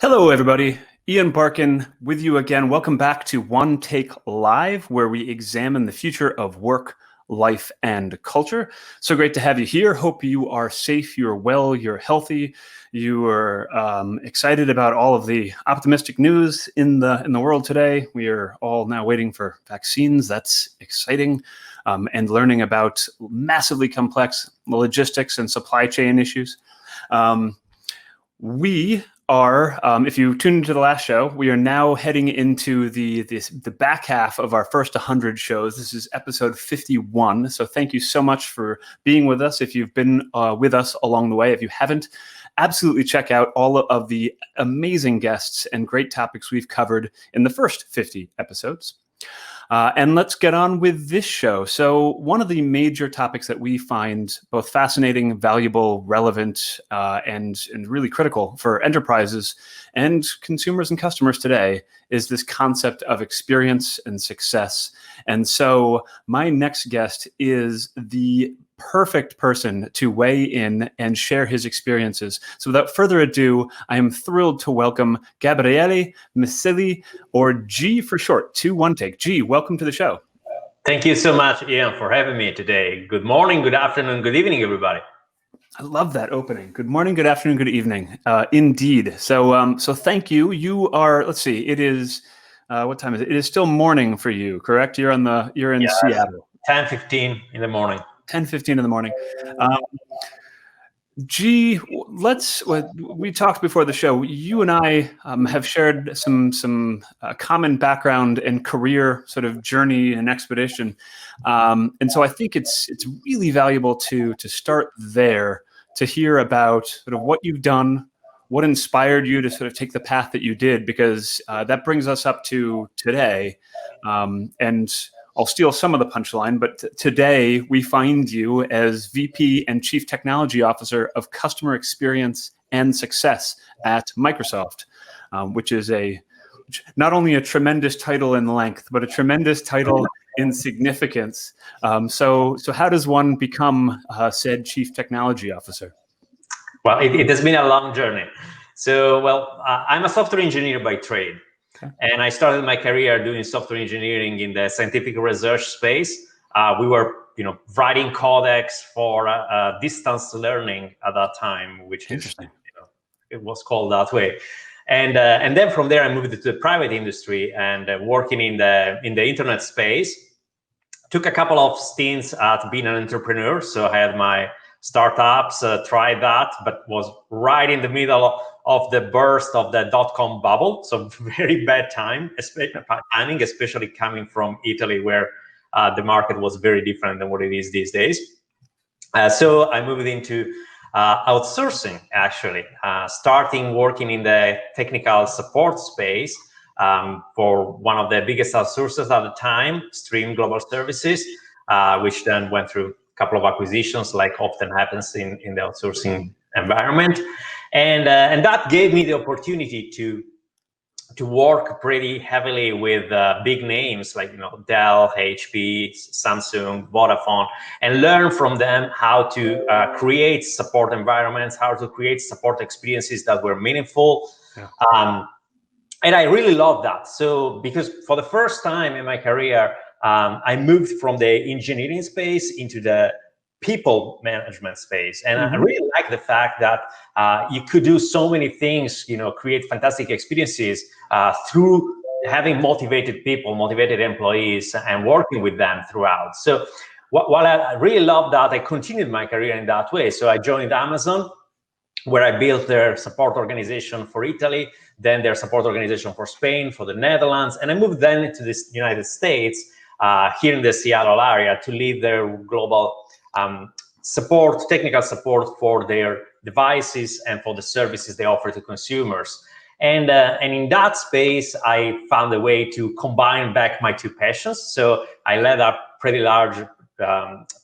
Hello, everybody. Ian Barkin with you again. Welcome back to OneTAKE Live, where we examine the future of work, life, and culture. So great to have you here. Hope you are safe, you're well, you're healthy, you are excited about all of the optimistic news in the world today. We are all now waiting for vaccines. That's exciting, and learning about massively complex logistics and supply chain issues. We are, if you tuned into the last show, we are now heading into the back half of our first 100 shows. This is episode 51. So thank you so much for being with us. If you've been with us along the way, if you haven't, absolutely check out all of the amazing guests and great topics we've covered in the first 50 episodes. And let's get on with this show. So one of the major topics that we find both fascinating, valuable, relevant, and really critical for enterprises and consumers and customers today is this concept of experience and success. And so my next guest is the perfect person to weigh in and share his experiences. So without further ado, I am thrilled to welcome Gabriele, Masili, or G for short, to OneTAKE. G, welcome to the show. Thank you so much, Ian, for having me today. Good morning, good afternoon, good evening, everybody. I love that opening. Good morning, good afternoon, good evening. Indeed. So thank you. You are, let's see, it is, what time is it? It is still morning for you, correct? You're in Seattle. 10:15 in the morning. 10:15 in the morning. G, we talked before the show. You and I have shared some common background and career sort of journey and expedition. And so I think it's really valuable to start there, to hear about sort of what you've done, what inspired you to sort of take the path that you did, because that brings us up to today. And I'll steal some of the punchline, but today we find you as VP and Chief Technology Officer of Customer Experience and Success at Microsoft, which is not only a tremendous title in length, but a tremendous title in significance. So how does one become said Chief Technology Officer? Well, it has been a long journey. So, I'm a software engineer by trade. Okay. And I started my career doing software engineering in the scientific research space. We were, writing codecs for distance learning at that time, which is, it was called that way. And then from there, I moved to the private industry and working in the internet space. Took a couple of stints at being an entrepreneur. So I had my startups, tried that, but was right in the middle of the burst of the dot-com bubble. So very bad timing, especially coming from Italy, where the market was very different than what it is these days. So I moved into outsourcing, actually, starting working in the technical support space for one of the biggest outsourcers at the time, Stream Global Services, which then went through couple of acquisitions, like often happens in the outsourcing environment, and that gave me the opportunity to work pretty heavily with big names like Dell, HP, Samsung, Vodafone, and learn from them how to create support environments, how to create support experiences that were meaningful. Yeah. And I really love that. So because for the first time in my career, I moved from the engineering space into the people management space. And I really like the fact that you could do so many things, create fantastic experiences through having motivated people, motivated employees, and working with them throughout. So while I really love that, I continued my career in that way. So I joined Amazon, where I built their support organization for Italy, then their support organization for Spain, for the Netherlands, and I moved then into the United States, here in the Seattle area, to lead their global support, technical support for their devices and for the services they offer to consumers. And in that space, I found a way to combine back my two passions. So I led a pretty large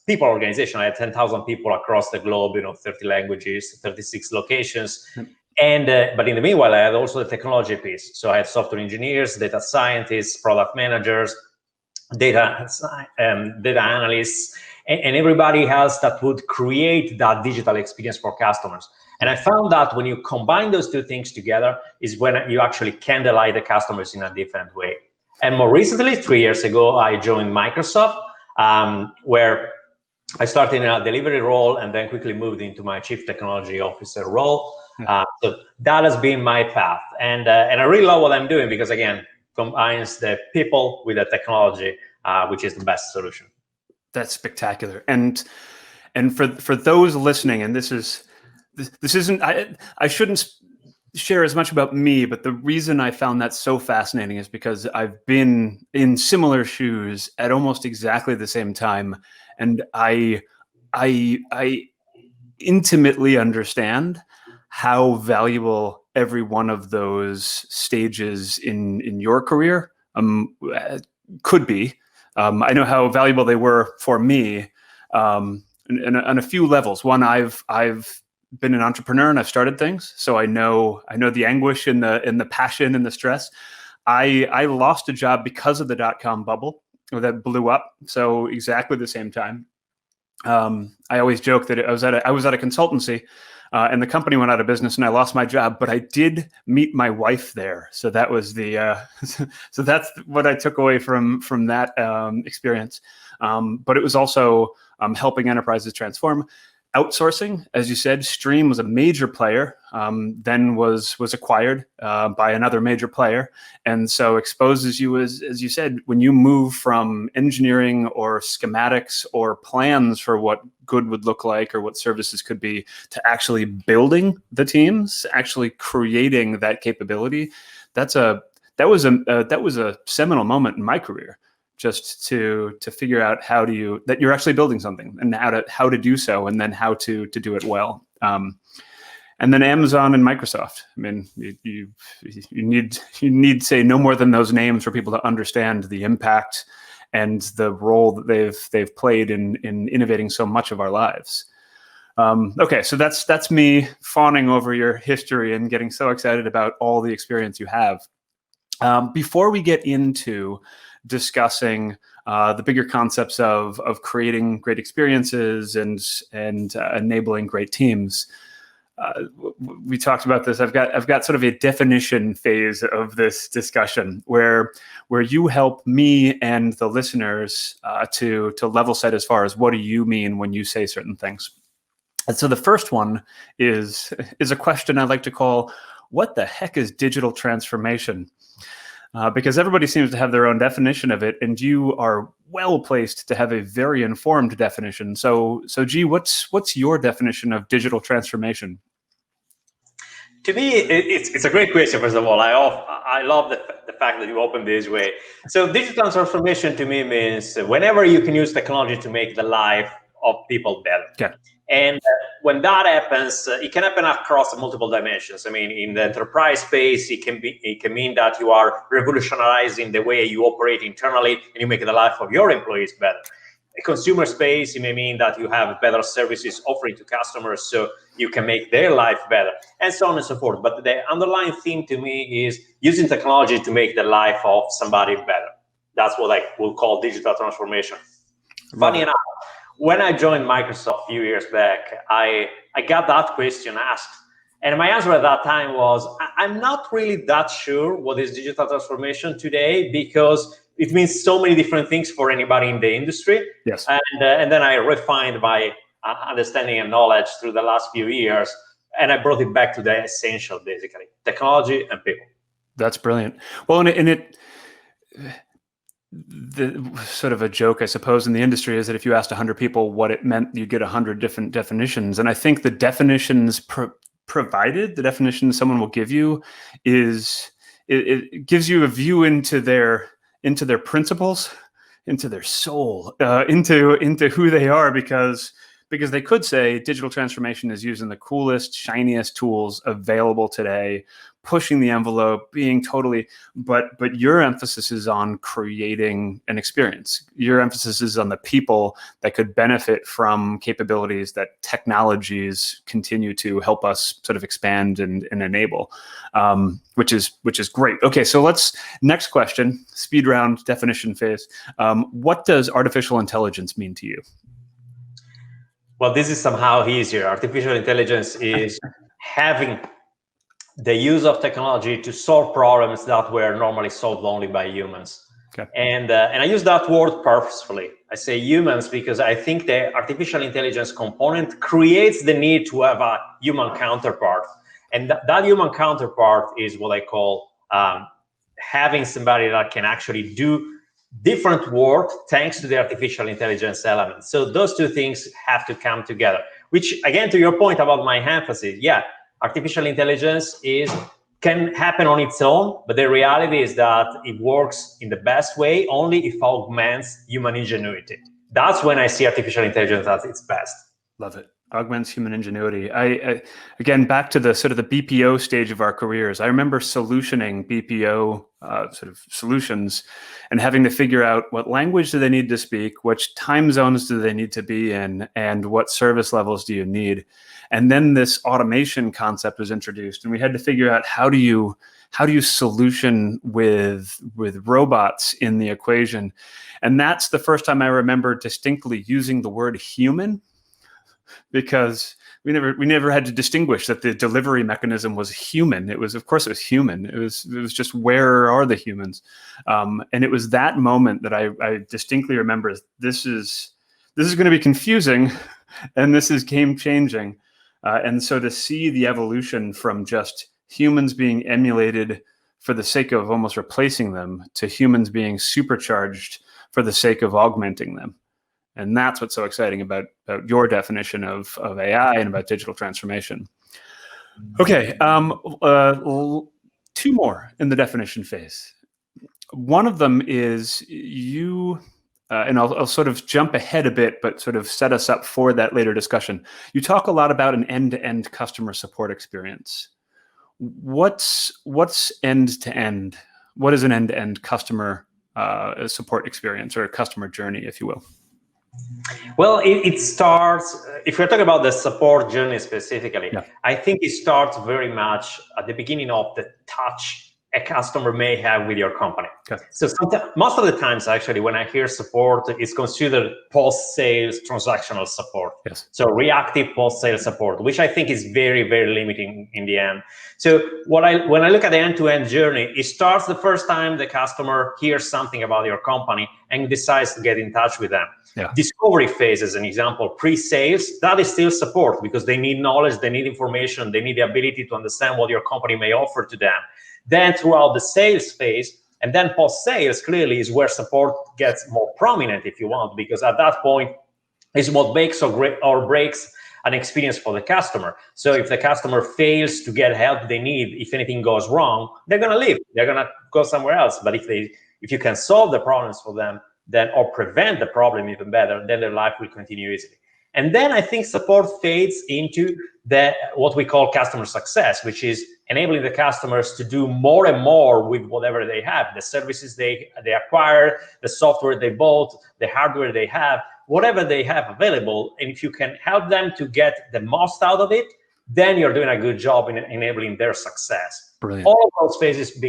people organization. I had 10,000 people across the globe, 30 languages, 36 locations. And but in the meanwhile, I had also the technology piece. So I had software engineers, data scientists, product managers, data analysts, and everybody else that would create that digital experience for customers. And I found that when you combine those two things together is when you actually can delight the customers in a different way. And more recently, 3 years ago, I joined Microsoft, where I started in a delivery role and then quickly moved into my chief technology officer role. So that has been my path. And I really love what I'm doing because, again, combines the people with the technology, which is the best solution. That's spectacular. And for those listening, and this isn't, I shouldn't share as much about me, but the reason I found that so fascinating is because I've been in similar shoes at almost exactly the same time, and I intimately understand how valuable every one of those stages in your career could be. I know how valuable they were for me on a few levels. One, I've been an entrepreneur and I've started things, so I know the anguish and the passion and the stress. I lost a job because of the .com bubble that blew up. So exactly the same time. I always joke that I was at a consultancy, and the company went out of business, and I lost my job. But I did meet my wife there, so that was the so that's what I took away from that experience. But it was also helping enterprises transform. Outsourcing, as you said, Stream was a major player, then was acquired by another major player, and so exposes you, as you said, when you move from engineering or schematics or plans for what good would look like or what services could be to actually building the teams, actually creating that capability. That was a seminal moment in my career. Just to figure out that you're actually building something and how to do so, and then how to do it well. And then Amazon and Microsoft. I mean, you need say no more than those names for people to understand the impact and the role that they've played in innovating so much of our lives. Okay, so that's me fawning over your history and getting so excited about all the experience you have. Before we get into discussing the bigger concepts of creating great experiences and enabling great teams, we talked about this. I've got sort of a definition phase of this discussion where you help me and the listeners to level set as far as what do you mean when you say certain things. And so the first one is a question I like to call, what the heck is digital transformation? Because everybody seems to have their own definition of it, and you are well placed to have a very informed definition. So G, what's your definition of digital transformation? To me, it's a great question. First of all, I love the fact that you opened this way. So digital transformation to me means whenever you can use technology to make the life of people better. Okay. And when that happens, it can happen across multiple dimensions. I mean, in the enterprise space, it can mean that you are revolutionizing the way you operate internally and you make the life of your employees better. A consumer space, it may mean that you have better services offering to customers so you can make their life better, and so on and so forth. But the underlying theme to me is using technology to make the life of somebody better. That's what I will call digital transformation. Funny enough, when I joined Microsoft a few years back, I got that question asked. And my answer at that time was, I'm not really that sure what is digital transformation today, because it means so many different things for anybody in the industry. Yes. And then I refined my understanding and knowledge through the last few years, and I brought it back to the essential, basically, technology and people. That's brilliant. Well, the sort of a joke, I suppose, in the industry is that if you asked 100 people what it meant, you'd get 100 different definitions. And I think the definitions provided, the definition someone will give you is, it gives you a view into their principles, into their soul, into who they are, because they could say digital transformation is using the coolest, shiniest tools available today, pushing the envelope, being totally, but your emphasis is on creating an experience. Your emphasis is on the people that could benefit from capabilities that technologies continue to help us sort of expand and enable, which is great. Okay, so next question, speed round definition phase. What does artificial intelligence mean to you? well, this is somehow easier. Artificial intelligence is having the use of technology to solve problems that were normally solved only by humans. Okay. And I use that word purposefully. I say humans because I think the artificial intelligence component creates the need to have a human counterpart. And that human counterpart is what I call having somebody that can actually do different work thanks to the artificial intelligence element. So those two things have to come together, which again, to your point about my emphasis, yeah, artificial intelligence can happen on its own, but the reality is that it works in the best way only if it augments human ingenuity. That's when I see artificial intelligence at its best. Love it. Augments human ingenuity. I again, back to the sort of the BPO stage of our careers. I remember solutioning BPO sort of solutions and having to figure out what language do they need to speak, which time zones do they need to be in, and what service levels do you need. And then this automation concept was introduced, and we had to figure out how do you solution with robots in the equation. And that's the first time I remember distinctly using the word human, because we never had to distinguish that the delivery mechanism was human. It was, of course, it was human. It was just, where are the humans? And it was that moment that I distinctly remember. This is going to be confusing, and this is game changing. And so to see the evolution from just humans being emulated for the sake of almost replacing them to humans being supercharged for the sake of augmenting them. And that's what's so exciting about your definition of AI and about digital transformation. Okay, two more in the definition phase. One of them is you, and I'll sort of jump ahead a bit, but sort of set us up for that later discussion. You talk a lot about an end-to-end customer support experience. What's end-to-end? What is an end-to-end customer support experience, or a customer journey, if you will? Well, it starts, if we're talking about the support journey specifically, yeah. I think it starts very much at the beginning of the touch a customer may have with your company. Okay. So most of the times, actually, when I hear support, it's considered post-sales transactional support. Yes. So reactive post-sales support, which I think is very, very limiting in the end. So when I look at the end-to-end journey, it starts the first time the customer hears something about your company and decides to get in touch with them. Yeah. Discovery phase, as an example, pre-sales, that is still support because they need knowledge, they need information, they need the ability to understand what your company may offer to them. Then throughout the sales phase, and then post-sales clearly is where support gets more prominent, if you want, because at that point is what makes or breaks an experience for the customer. So if the customer fails to get help they need, if anything goes wrong, they're going to leave. They're going to go somewhere else. But if you can solve the problems for them, then or prevent the problem even better, then their life will continue easily. And then I think support fades into what we call customer success, which is enabling the customers to do more and more with whatever they have, the services they acquire, the software they bought, the hardware they have, whatever they have available. And if you can help them to get the most out of it, then you're doing a good job in enabling their success. Brilliant. All of those phases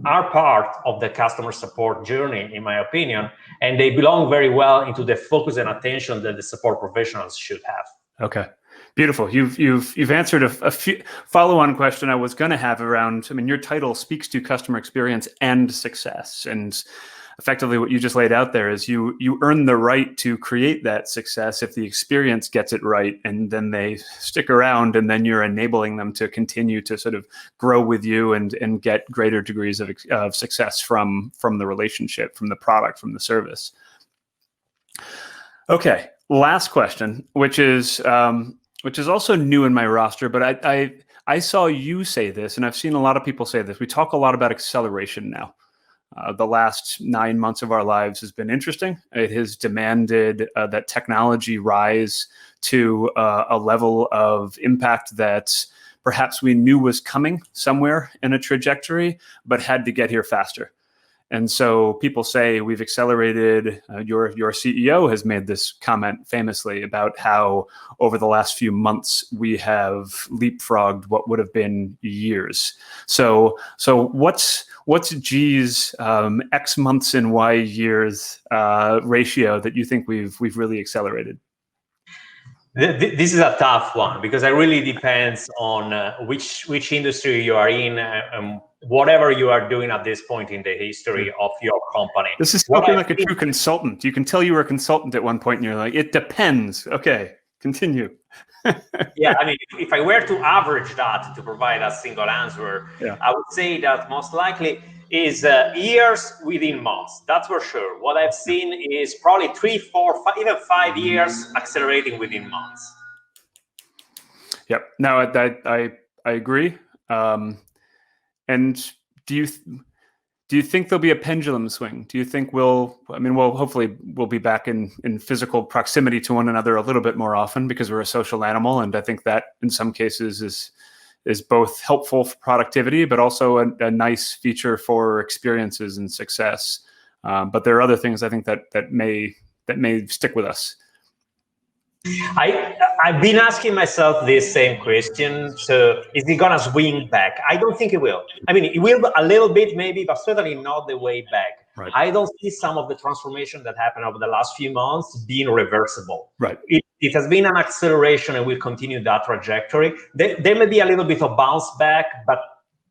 are part of the customer support journey, in my opinion, and they belong very well into the focus and attention that the support professionals should have. Okay, beautiful. You've answered a few follow-on question I was going to have around. I mean, your title speaks to customer experience and success, and effectively what you just laid out there is you earn the right to create that success if the experience gets it right, and then they stick around, and then you're enabling them to continue to sort of grow with you and get greater degrees of success from the relationship, from the product, from the service. Okay, last question, which is also new in my roster, but I saw you say this, and I've seen a lot of people say this. We talk a lot about acceleration now. The last 9 months of our lives has been interesting. It has demanded that technology rise to a level of impact that perhaps we knew was coming somewhere in a trajectory, but had to get here faster. And so people say we've accelerated. Your CEO has made this comment famously about how over the last few months we have leapfrogged what would have been years. So what's G's X months and Y years ratio that you think we've really accelerated? This is a tough one because it really depends on which industry you are in, whatever you are doing at this point in the history of your company. This is spoken like a true consultant. You can tell you were a consultant at one point, and you're like, it depends. Okay, continue. Yeah, I mean, if I were to average that to provide a single answer, I would say that most likely is years within months. That's for sure. What I've seen is probably 3, 4, 5, even 5 years accelerating within months. Yep. No, I agree. And do you think there'll be a pendulum swing? Do you think hopefully we'll be back in physical proximity to one another a little bit more often because we're a social animal, and I think that in some cases is both helpful for productivity, but also a nice feature for experiences and success. But there are other things I think that may stick with us. I've been asking myself this same question. So is it gonna swing back? I don't think it will. I mean, it will a little bit maybe, but certainly not the way back. Right. I don't see some of the transformation that happened over the last few months being reversible. Right. It has been an acceleration and will continue that trajectory. There may be a little bit of bounce back, but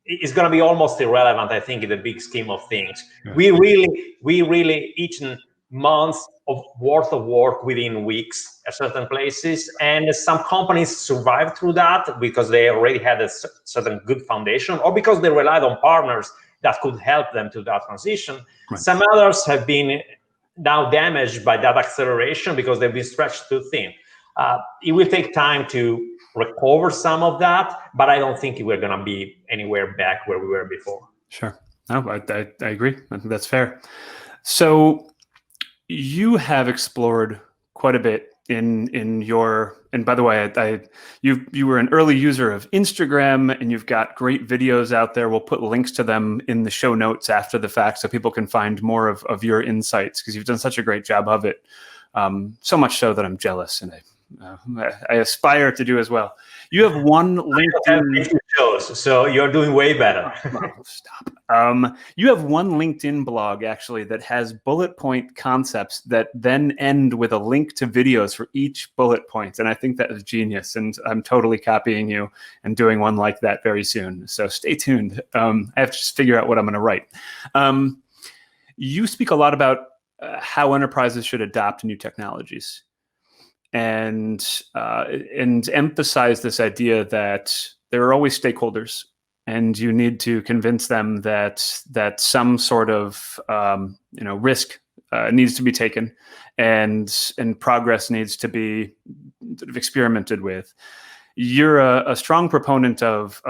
it's going to be almost irrelevant, I think, in the big scheme of things. Yeah. We really each months of worth of work within weeks at certain places, and some companies survived through that because they already had a certain good foundation, or because they relied on partners that could help them to that transition. Right. Some others have been now damaged by that acceleration because they've been stretched too thin. It will take time to recover some of that, but I don't think we're going to be anywhere back where we were before. Sure. No, I agree. I think that's fair. So you have explored quite a bit in your, and by the way, you were an early user of Instagram, and you've got great videos out there. We'll put links to them in the show notes after the fact so people can find more of your insights, because you've done such a great job of it. So much so that I'm jealous, and I aspire to do as well. You have one LinkedIn shows, so you're doing way better. Oh, stop. You have one LinkedIn blog actually that has bullet point concepts that then end with a link to videos for each bullet point, and I think that is genius. And I'm totally copying you and doing one like that very soon. So stay tuned. I have to just figure out what I'm going to write. You speak a lot about how enterprises should adopt new technologies, and emphasize this idea that there are always stakeholders, and you need to convince them that some sort of risk needs to be taken, and progress needs to be sort of experimented with. You're a strong proponent of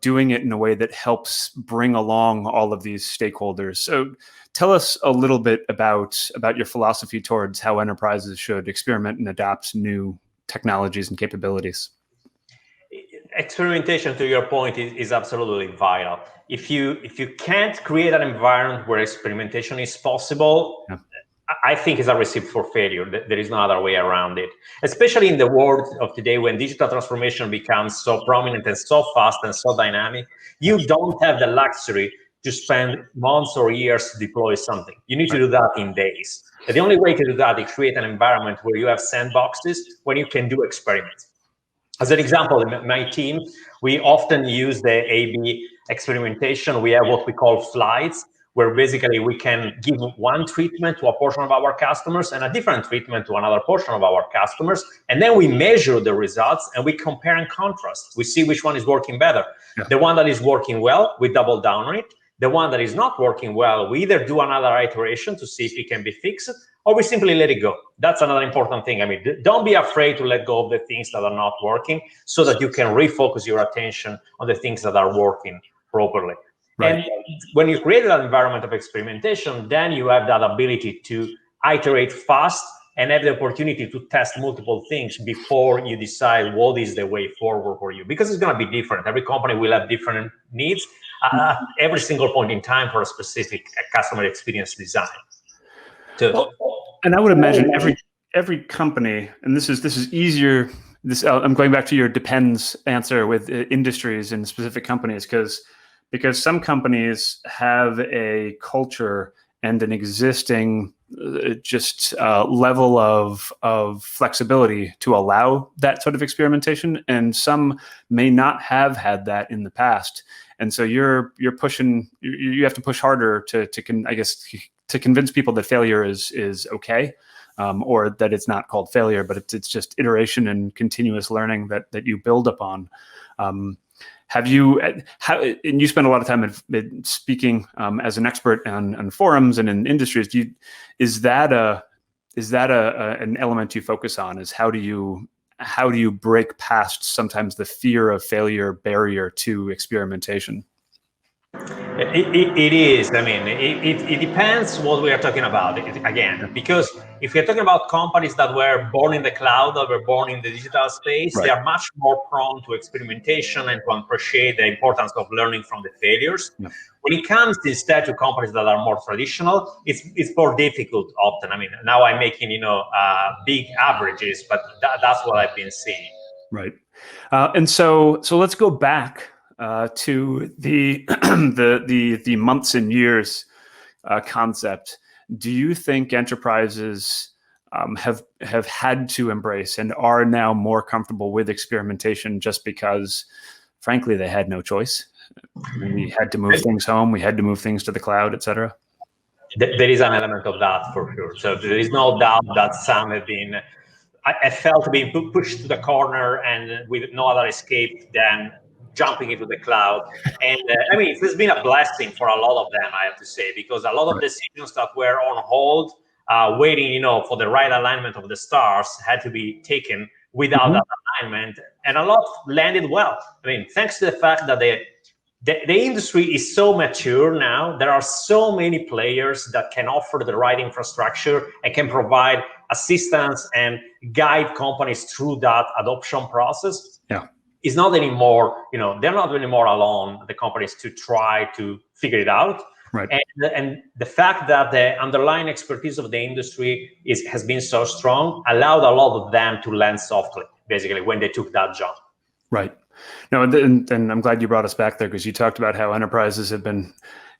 doing it in a way that helps bring along all of these stakeholders. So tell us a little bit about your philosophy towards how enterprises should experiment and adopt new technologies and capabilities. Experimentation, to your point, is absolutely vital. If you can't create an environment where experimentation is possible, yeah, I think it's a recipe for failure. There is no other way around it, especially in the world of today when digital transformation becomes so prominent and so fast and so dynamic. You don't have the luxury to spend months or years to deploy something. You need to do that in days. And the only way to do that is create an environment where you have sandboxes when you can do experiments. As an example, in my team, we often use the A/B experimentation. We have what we call flights, where basically we can give one treatment to a portion of our customers and a different treatment to another portion of our customers. And then we measure the results and we compare and contrast. We see which one is working better. Yeah. The one that is working well, we double down on it. The one that is not working well, we either do another iteration to see if it can be fixed, or we simply let it go. That's another important thing. I mean, don't be afraid to let go of the things that are not working so that you can refocus your attention on the things that are working properly. Right. And when you create that environment of experimentation, then you have that ability to iterate fast and have the opportunity to test multiple things before you decide what is the way forward for you. Because it's going to be different. Every company will have different needs at every single point in time for a specific customer experience design. And I would imagine every company, and this is easier. I'm going back to your depends answer with industries and specific companies, because some companies have a culture and an existing level of flexibility to allow that sort of experimentation, and some may not have had that in the past. And so you're pushing. You have to push harder to convince people that failure is okay, or that it's not called failure, but it's just iteration and continuous learning that you build upon. And you spend a lot of time speaking as an expert on forums and in industries. Is that an element you focus on? Is how do you break past sometimes the fear of failure barrier to experimentation? It is. I mean, it depends what we are talking about, again, because if you're talking about companies that were born in the cloud, that were born in the digital space, right. They are much more prone to experimentation and to appreciate the importance of learning from the failures. Yeah. When it comes instead to companies that are more traditional, it's more difficult often. I mean, now I'm making big averages, but that's what I've been seeing. Right. And so let's go back to the the months and years concept. Do you think enterprises have had to embrace and are now more comfortable with experimentation just because, frankly, they had no choice? We had to move things home. We had to move things to the cloud, et cetera. There is an element of that for sure. So there is no doubt that some have been. I felt being pushed to the corner and with no other escape than jumping into the cloud. And I mean, it's been a blessing for a lot of them, I have to say, because a lot of decisions that were on hold, waiting, for the right alignment of the stars, had to be taken without that alignment, and a lot landed well. I mean, thanks to the fact that the industry is so mature now, there are so many players that can offer the right infrastructure and can provide assistance and guide companies through that adoption process. Yeah. It's not anymore, they're not anymore alone, the companies, to try to figure it out. Right. And the fact that the underlying expertise of the industry has been so strong allowed a lot of them to land softly, basically, when they took that jump. Right. No, and I'm glad you brought us back there, because you talked about how enterprises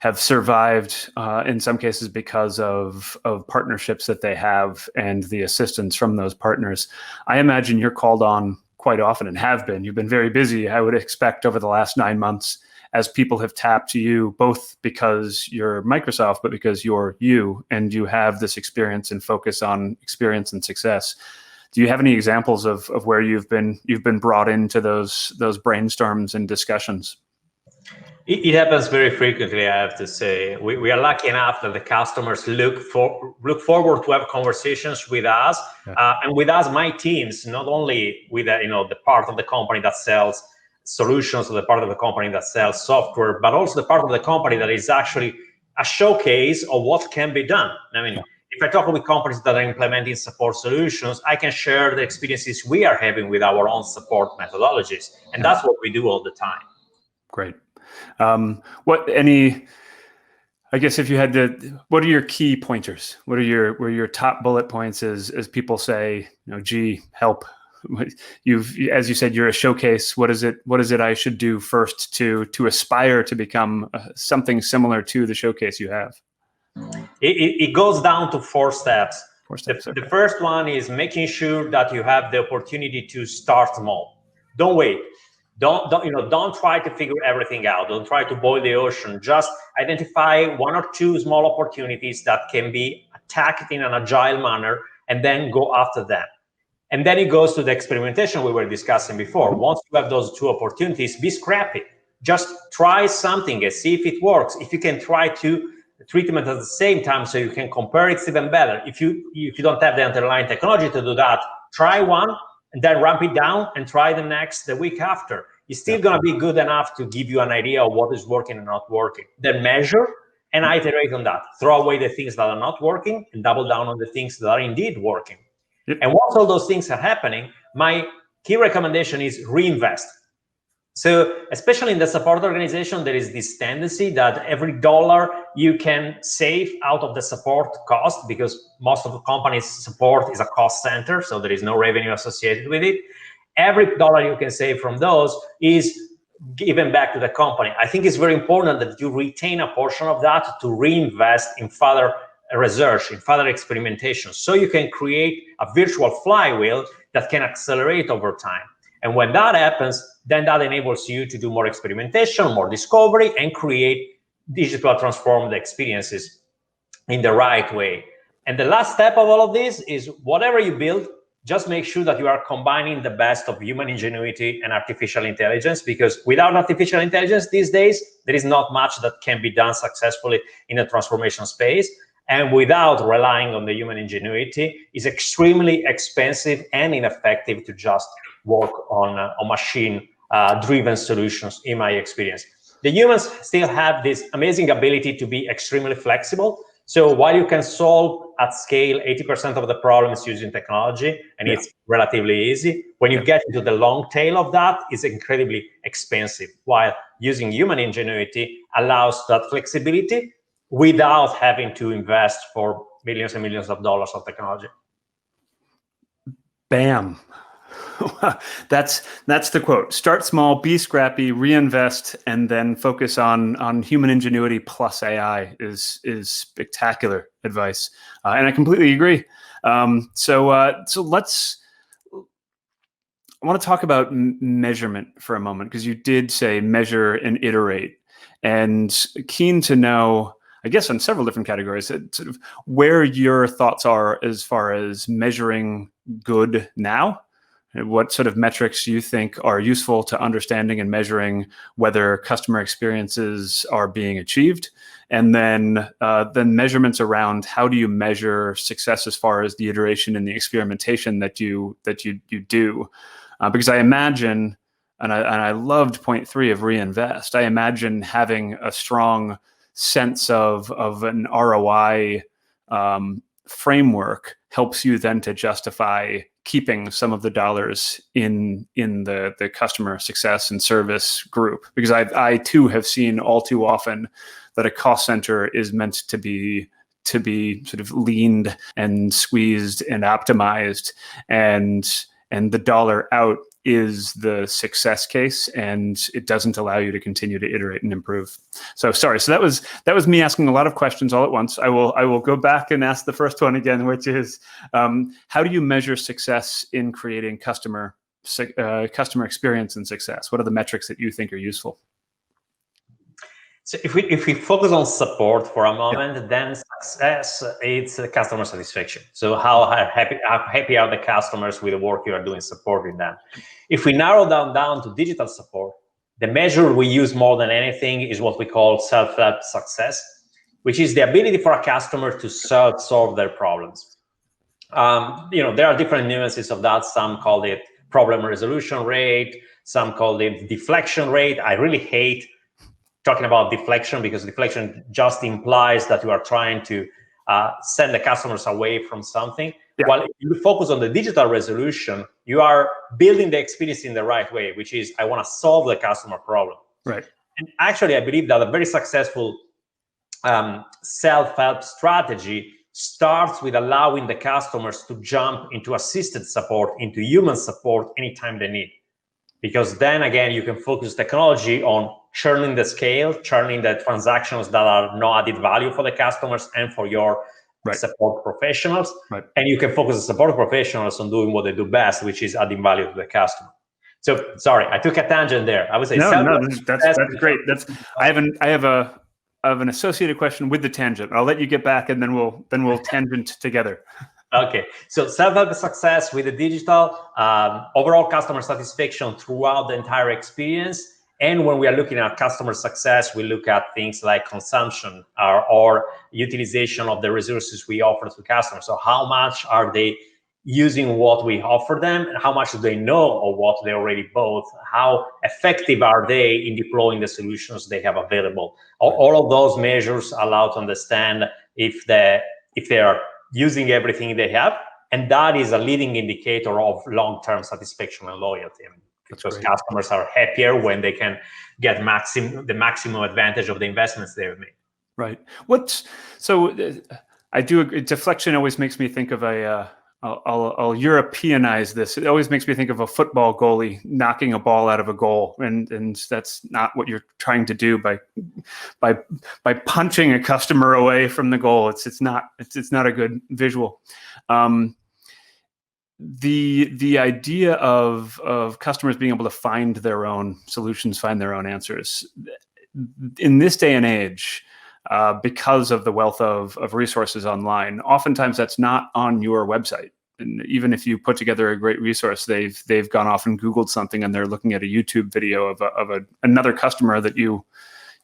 have survived in some cases because of partnerships that they have and the assistance from those partners. I imagine you're called on quite often, and have been. You've been very busy, I would expect, over the last 9 months, as people have tapped to you, both because you're Microsoft, but because you're you, and you have this experience and focus on experience and success. Do you have any examples of where you've been brought into those brainstorms and discussions? It happens very frequently, I have to say. We are lucky enough that the customers look forward to have conversations with us, and with us, my teams, not only with the part of the company that sells solutions, or the part of the company that sells software, but also the part of the company that is actually a showcase of what can be done. I mean, if I talk with companies that are implementing support solutions, I can share the experiences we are having with our own support methodologies, and that's what we do all the time. Great. I guess if you had to, what are your key pointers? What are your top bullet points as people say, gee, help? As you said, you're a showcase. What is it I should do first to aspire to become something similar to the showcase you have? It goes down to 4 steps. 4 steps. The first one is making sure that you have the opportunity to start small. Don't wait. Don't try to figure everything out. Don't try to boil the ocean. Just identify 1 or 2 small opportunities that can be attacked in an agile manner, and then go after them. And then it goes to the experimentation we were discussing before. Once you have those 2 opportunities, be scrappy. Just try something and see if it works. If you can try 2 treatments at the same time so you can compare, it's even better. If you don't have the underlying technology to do that, try one and then ramp it down and try the week after. It's still going to be good enough to give you an idea of what is working and not working. Then measure and iterate on that. Throw away the things that are not working and double down on the things that are indeed working. Yep. And once all those things are happening, my key recommendation is reinvest. So especially in the support organization, there is this tendency that every dollar you can save out of the support cost, because most of the company's support is a cost center, so there is no revenue associated with it. Every dollar you can save from those is given back to the company. I think it's very important that you retain a portion of that to reinvest in further research, in further experimentation, so you can create a virtual flywheel that can accelerate over time. And when that happens, then that enables you to do more experimentation, more discovery, and create digital transformed experiences in the right way. And the last step of all of this is whatever you build, just make sure that you are combining the best of human ingenuity and artificial intelligence, because without artificial intelligence these days, there is not much that can be done successfully in a transformation space. And without relying on the human ingenuity, it's extremely expensive and ineffective to just work on machine-driven solutions, in my experience. The humans still have this amazing ability to be extremely flexible. So while you can solve at scale 80% of the problems using technology, and it's relatively easy, when you get into the long tail of that, it's incredibly expensive, while using human ingenuity allows that flexibility without having to invest for millions and millions of dollars of technology. Bam. That's the quote. Start small, be scrappy, reinvest, and then focus on human ingenuity plus AI is spectacular advice, and I completely agree. So let's. I want to talk about measurement for a moment, because you did say measure and iterate, and keen to know, I guess, on several different categories, sort of where your thoughts are as far as measuring good now. What sort of metrics you think are useful to understanding and measuring whether customer experiences are being achieved, and then measurements around how do you measure success as far as the iteration and the experimentation that you do, because I imagine, and I loved point 3 of reinvest. I imagine having a strong sense of an ROI framework helps you then to justify keeping some of the dollars in the customer success and service group, because I too have seen all too often that a cost center is meant to be sort of leaned and squeezed and optimized, and the dollar out is the success case, and it doesn't allow you to continue to iterate and improve. So sorry. So that was me asking a lot of questions all at once. I will go back and ask the first one again, which is, how do you measure success in creating customer experience and success? What are the metrics that you think are useful? So if we focus on support for a moment, then success, it's customer satisfaction. So how happy are the customers with the work you are doing supporting them? If we narrow down to digital support, the measure we use more than anything is what we call self-help success, which is the ability for a customer to solve their problems. There are different nuances of that. Some call it problem resolution rate, some call it deflection rate. I really hate talking about deflection, because deflection just implies that you are trying to send the customers away from something. While if you focus on the digital resolution, you are building the experience in the right way, which is, I want to solve the customer problem. Right. And actually, I believe that a very successful self-help strategy starts with allowing the customers to jump into assisted support, into human support anytime they need. Because then again, you can focus technology on churning the scale, churning the transactions that are no added value for the customers and for your support professionals. Right. And you can focus the support professionals on doing what they do best, which is adding value to the customer. So sorry, I took a tangent there. I would say that's great. I have an associated question with the tangent. I'll let you get back, and then we'll tangent together. Okay, so self-help success with the digital, overall customer satisfaction throughout the entire experience. And when we are looking at customer success, we look at things like consumption or utilization of the resources we offer to customers. So how much are they using what we offer them, and how much do they know of what they already bought? How effective are they in deploying the solutions they have available? All of those measures allow to understand if they are using everything they have, and that is a leading indicator of long-term satisfaction and loyalty. Because customers are happier when they can get the maximum advantage of the investments they've made. Right. I do. Deflection always makes me think of a I'll Europeanize this. It always makes me think of a football goalie knocking a ball out of a goal, and that's not what you're trying to do by punching a customer away from the goal. It's not a good visual. The idea of customers being able to find their own solutions, find their own answers in this day and age. Because of the wealth of resources online, oftentimes that's not on your website. And even if you put together a great resource, they've gone off and Googled something and they're looking at a YouTube video of another customer that you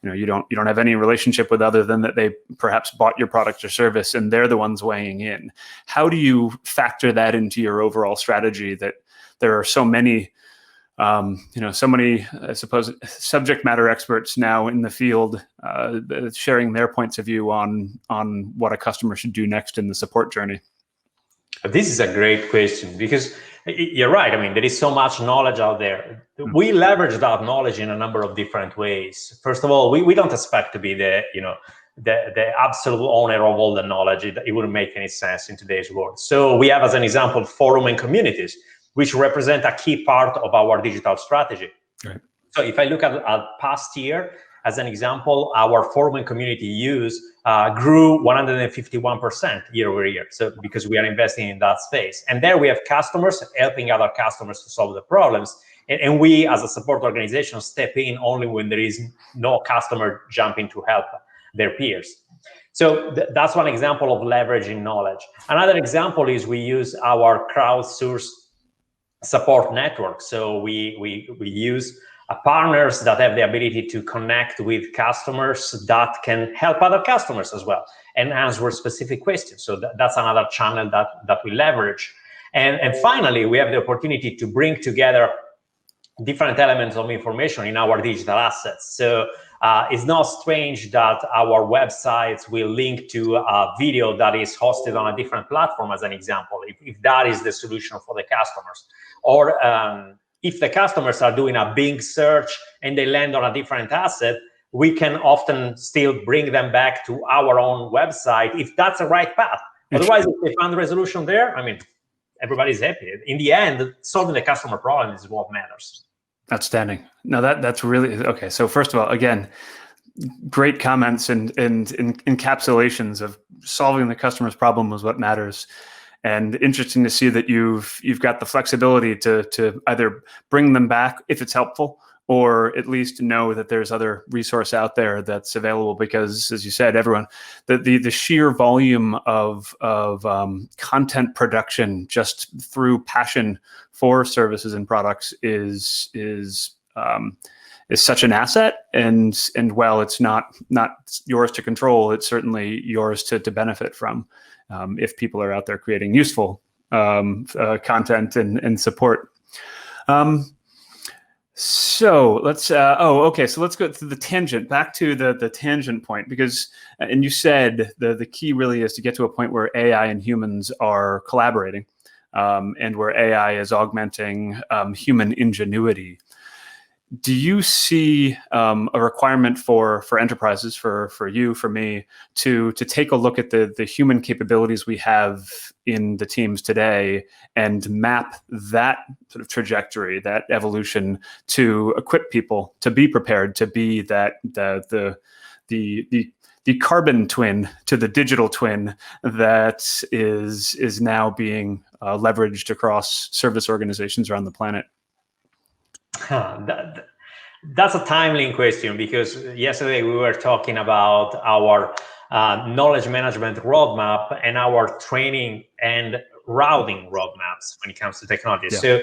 don't have any relationship with, other than that they perhaps bought your product or service, and they're the ones weighing in. How do you factor that into your overall strategy, that there are so many so many, I suppose, subject matter experts now in the field sharing their points of view on what a customer should do next in the support journey? This is a great question, because you're right. I mean, there is so much knowledge out there. We leverage that knowledge in a number of different ways. First of all, we don't expect to be the absolute owner of all the knowledge. It wouldn't make any sense in today's world. So we have, as an example, forum and communities, which represent a key part of our digital strategy. Right. So if I look at past year, as an example, our forum and community use grew 151% year over year. So because we are investing in that space. And there we have customers helping other customers to solve the problems. And we, as a support organization, step in only when there is no customer jumping to help their peers. So that's one example of leveraging knowledge. Another example is we use our crowdsourced support network. So we use partners that have the ability to connect with customers that can help other customers as well and answer specific questions. So that's another channel that we leverage. And finally, we have the opportunity to bring together different elements of information in our digital assets. So it's not strange that our websites will link to a video that is hosted on a different platform, as an example, if that is the solution for the customers. Or if the customers are doing a Bing search and they land on a different asset, we can often still bring them back to our own website if that's the right path. Otherwise, if they found resolution there, I mean, everybody's happy. In the end, solving the customer problem is what matters. Outstanding. No, that's really okay. So first of all, again, great comments and encapsulations of solving the customer's problem was what matters. And interesting to see that you've got the flexibility to either bring them back if it's helpful, or at least know that there's other resource out there that's available. Because, as you said, everyone, the sheer volume of content production just through passion for services and products is such an asset. And while it's not yours to control, it's certainly yours to benefit from. If people are out there creating useful content and support. So let's okay. So let's go to the tangent, back to the tangent point, because, and you said the key really is to get to a point where AI and humans are collaborating, and where AI is augmenting human ingenuity. Do you see a requirement for enterprises, for you, for me, to take a look at the human capabilities we have in the teams today and map that sort of trajectory, that evolution, to equip people to be prepared to be that the carbon twin to the digital twin that is now being leveraged across service organizations around the planet? That's a timely question, because yesterday we were talking about our knowledge management roadmap and our training and routing roadmaps when it comes to technology. Yeah. So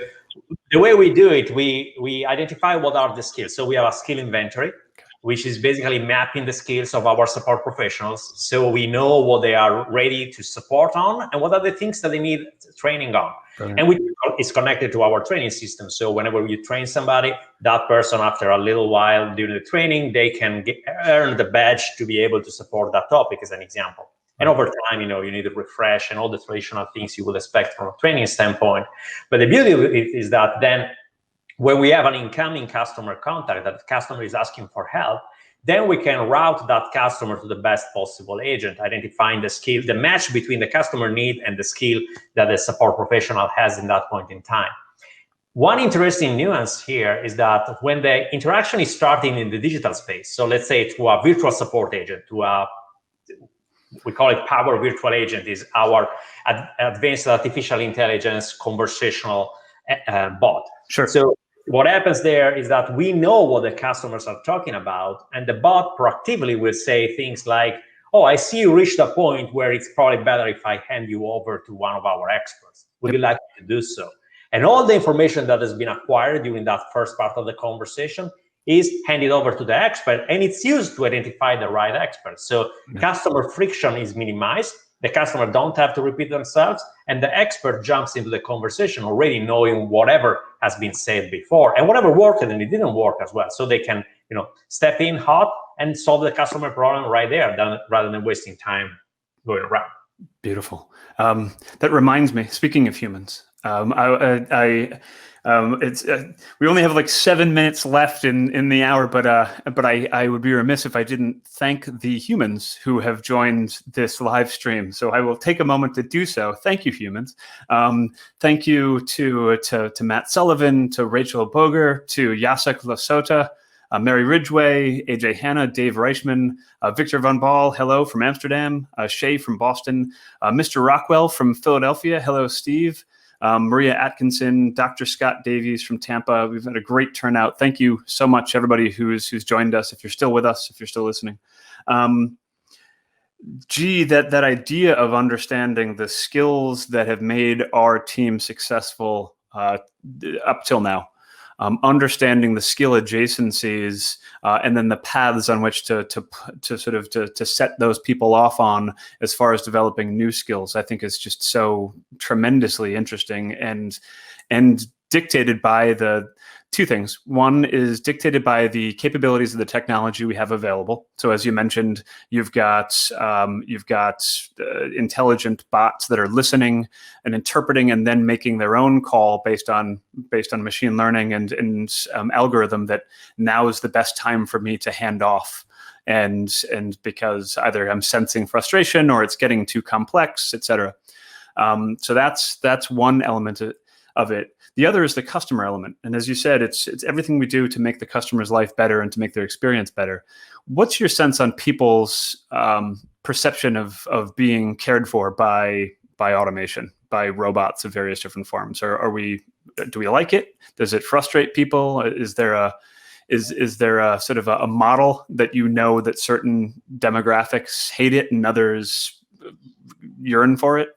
the way we do it, we identify what are the skills. So we have a skill inventory, which is basically mapping the skills of our support professionals, so we know what they are ready to support on and what are the things that they need training on. Brilliant. And it's connected to our training system. So whenever you train somebody, that person, after a little while during the training, they can earn the badge to be able to support that topic, as an example. And over time, you need to refresh and all the traditional things you would expect from a training standpoint. But the beauty of it is that then, when we have an incoming customer contact, that the customer is asking for help, then we can route that customer to the best possible agent, identifying the skill, the match between the customer need and the skill that the support professional has in that point in time. One interesting nuance here is that when the interaction is starting in the digital space, so let's say to a virtual support agent, we call it Power Virtual Agent, is our advanced artificial intelligence conversational bot. Sure. So what happens there is that we know what the customers are talking about, and the bot proactively will say things like, oh, I see you reached a point where it's probably better if I hand you over to one of our experts. Would you like to do so? And all the information that has been acquired during that first part of the conversation is handed over to the expert, and it's used to identify the right expert. So customer friction is minimized. The customer don't have to repeat themselves, and the expert jumps into the conversation already knowing whatever has been said before, and whatever worked and it didn't work as well. So they can, step in hot and solve the customer problem right there, rather than wasting time going around. Beautiful. That reminds me, speaking of humans, we only have like 7 minutes left in the hour, but I would be remiss if I didn't thank the humans who have joined this live stream. So I will take a moment to do so. Thank you, humans. Thank you to Matt Sullivan, to Rachel Boger, to Jacek Lasota, Mary Ridgway, AJ Hanna, Dave Reichman, Victor Van Baal, hello from Amsterdam, Shay from Boston, Mr. Rockwell from Philadelphia, hello, Steve. Maria Atkinson, Dr. Scott Davies from Tampa. We've had a great turnout. Thank you so much, everybody who's joined us. If you're still with us, if you're still listening. That idea of understanding the skills that have made our team successful up till now, understanding the skill adjacencies, and then the paths on which to set those people off on as far as developing new skills, I think is just so tremendously interesting and dictated by the two things. One is dictated by the capabilities of the technology we have available. So as you mentioned, you've got intelligent bots that are listening and interpreting and then making their own call based on machine learning and algorithm that now is the best time for me to hand off. And because either I'm sensing frustration or it's getting too complex, et cetera. So that's one element of it. The other is the customer element. And as you said, it's everything we do to make the customer's life better and to make their experience better. What's your sense on people's perception of being cared for by automation, by robots of various different forms? Do we like it? Does it frustrate people? Is there a sort of a model that that certain demographics hate it and others yearn for it?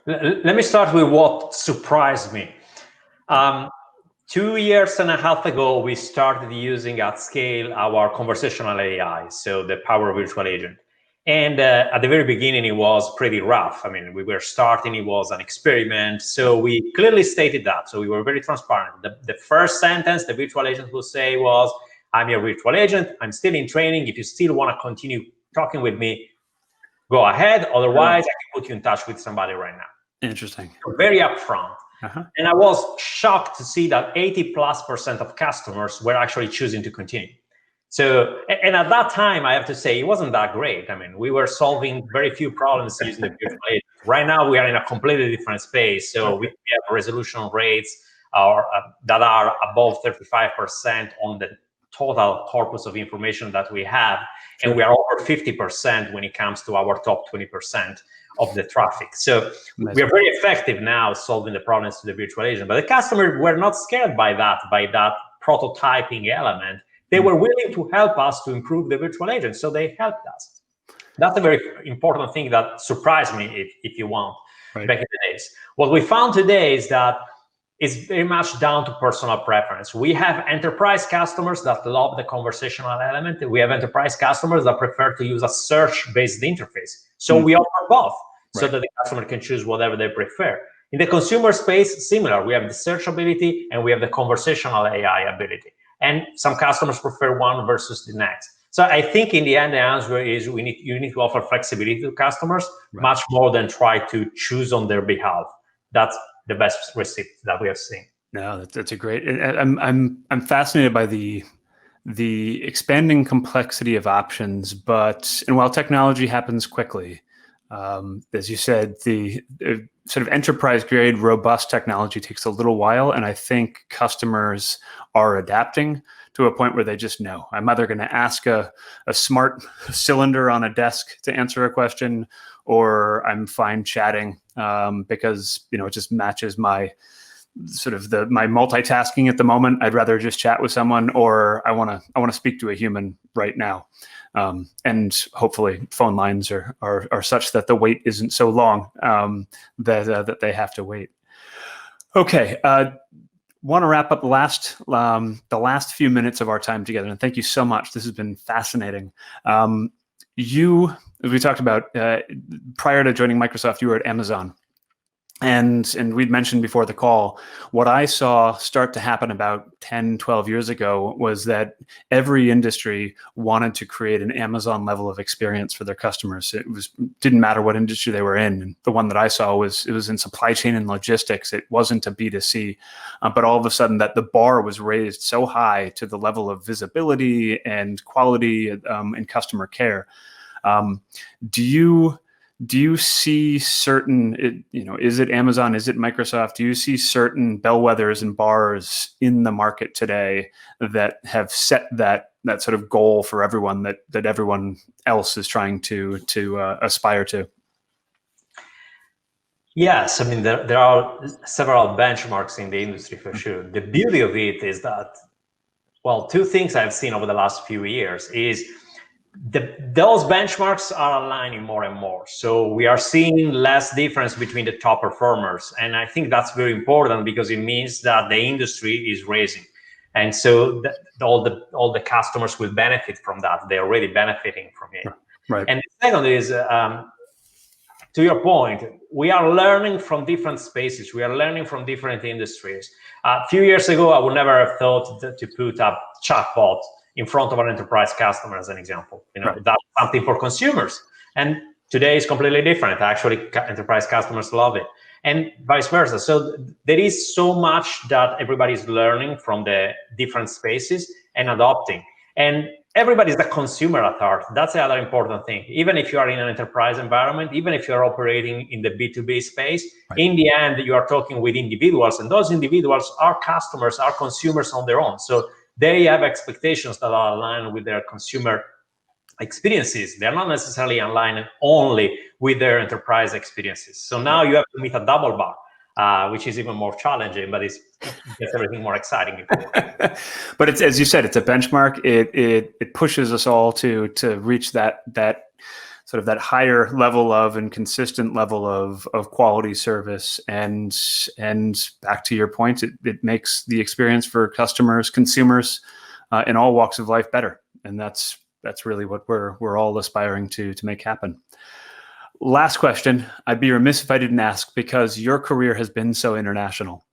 Let me start with what surprised me. 2.5 years ago, we started using at scale our conversational AI, so the Power Virtual Agent. And at the very beginning, it was pretty rough. I mean, we were starting, it was an experiment. So we clearly stated that. So we were very transparent. The first sentence the virtual agent will say was, I'm your virtual agent. I'm still in training. If you still want to continue talking with me, go ahead. Otherwise, I can put you in touch with somebody right now. Interesting. Very upfront. And I was shocked to see that 80+% of customers were actually choosing to continue. So, and at that time, I have to say, it wasn't that great. I mean, we were solving very few problems using the virtual agent. Right now, we are in a completely different space. So we have resolution rates that are above 35% on the total corpus of information that we have. And we are over 50% when it comes to our top 20% of the traffic. So we are very effective now solving the problems to the virtual agent. But the customers were not scared by that prototyping element. They were willing to help us to improve the virtual agent. So they helped us. That's a very important thing that surprised me, if you want, back in the days. What we found today is that it's very much down to personal preference. We have enterprise customers that love the conversational element. We have enterprise customers that prefer to use a search-based interface. So we offer both so that the customer can choose whatever they prefer. In the consumer space, similar. We have the search ability and we have the conversational AI ability. And some customers prefer one versus the next. So I think in the end, the answer is you need to offer flexibility to customers much more than try to choose on their behalf. That's the best receipt that we have seen. No, that's a great. I'm fascinated by the the expanding complexity of options, and while technology happens quickly, as you said, the sort of enterprise-grade, robust technology takes a little while, and I think customers are adapting to a point where they just know. I'm either going to ask a smart cylinder on a desk to answer a question, or I'm fine chatting because it just matches my my multitasking at the moment. I'd rather just chat with someone, or I want to speak to a human right now. And hopefully phone lines are such that the wait isn't so long that they have to wait. Okay. Want to wrap up the last few minutes of our time together. And thank you so much. This has been fascinating. You, as we talked about, prior to joining Microsoft, you were at Amazon. And we'd mentioned before the call, what I saw start to happen about 10, 12 years ago was that every industry wanted to create an Amazon level of experience for their customers. Didn't matter what industry they were in. And the one that I saw was in supply chain and logistics. It wasn't a B2C, but all of a sudden that the bar was raised so high to the level of visibility and quality and customer care. Do you see certain, is it Amazon, is it Microsoft? Do you see certain bellwethers and bars in the market today that have set that sort of goal for everyone that everyone else is trying to aspire to? Yes, I mean, there are several benchmarks in the industry for sure. The beauty of it is that, well, two things I've seen over the last few years is those benchmarks are aligning more and more. So we are seeing less difference between the top performers. And I think that's very important because it means that the industry is raising. And so all the customers will benefit from that. They're already benefiting from it. Right. And the second is, to your point, we are learning from different spaces. We are learning from different industries. A few years ago, I would never have thought to put up chatbot in front of an enterprise customer, as an example. Right. That's something for consumers. And today is completely different. Actually, enterprise customers love it, and vice versa. So there is so much that everybody's learning from the different spaces and adopting. And everybody's a consumer at heart. That's the other important thing. Even if you are in an enterprise environment, even if you're operating in the B2B space, right, in the end, you are talking with individuals, and those individuals are customers, are consumers on their own. So they have expectations that are aligned with their consumer experiences. They're not necessarily aligned only with their enterprise experiences. So now you have to meet a double bar, which is even more challenging, but it gets everything more exciting. But it's, as you said, it's a benchmark. It pushes us all to reach that sort of that higher level of and consistent level of quality service. And back to your point, it makes the experience for customers, consumers in all walks of life better. And that's really what we're all aspiring to make happen. Last question. I'd be remiss if I didn't ask, because your career has been so international.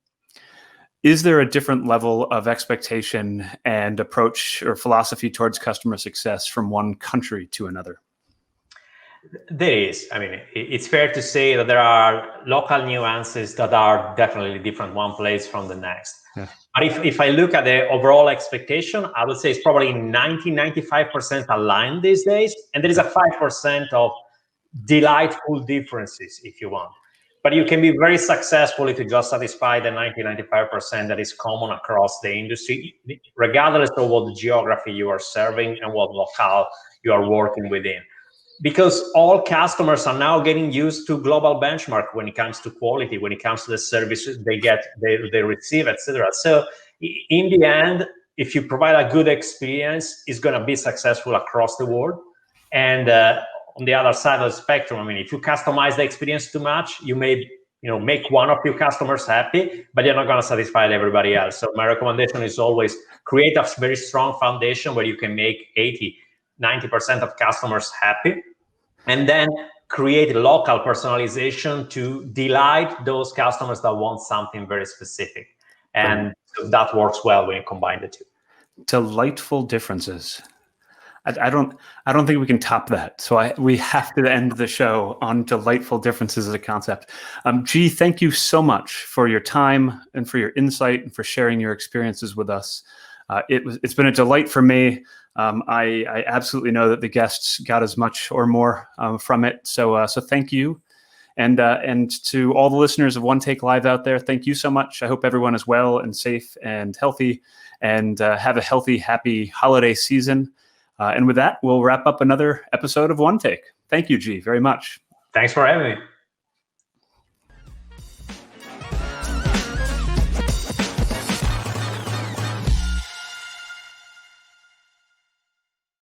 Is there a different level of expectation and approach or philosophy towards customer success from one country to another? There is. I mean, it's fair to say that there are local nuances that are definitely different one place from the next. Yeah. But if I look at the overall expectation, I would say it's probably 95% aligned these days. And there is a 5% of delightful differences, if you want. But you can be very successful if you just satisfy the 95% that is common across the industry, regardless of what geography you are serving and what locale you are working within. Because all customers are now getting used to global benchmark when it comes to quality, when it comes to the services they receive, etc. So in the end, if you provide a good experience, it's going to be successful across the world. And on the other side of the spectrum, I mean, if you customize the experience too much, you may make one of your customers happy, but you're not going to satisfy everybody else. So my recommendation is always create a very strong foundation where you can make 80-90% of customers happy, and then create local personalization to delight those customers that want something very specific. And so that works well when you combine the two. Delightful differences. I don't think we can top that. So we have to end the show on delightful differences as a concept. G, thank you so much for your time and for your insight and for sharing your experiences with us. It's been a delight for me. I absolutely know that the guests got as much or more from it. So thank you. And to all the listeners of OneTAKE Live out there, thank you so much. I hope everyone is well and safe and healthy, and have a healthy, happy holiday season. And with that, we'll wrap up another episode of OneTAKE. Thank you, G, very much. Thanks for having me.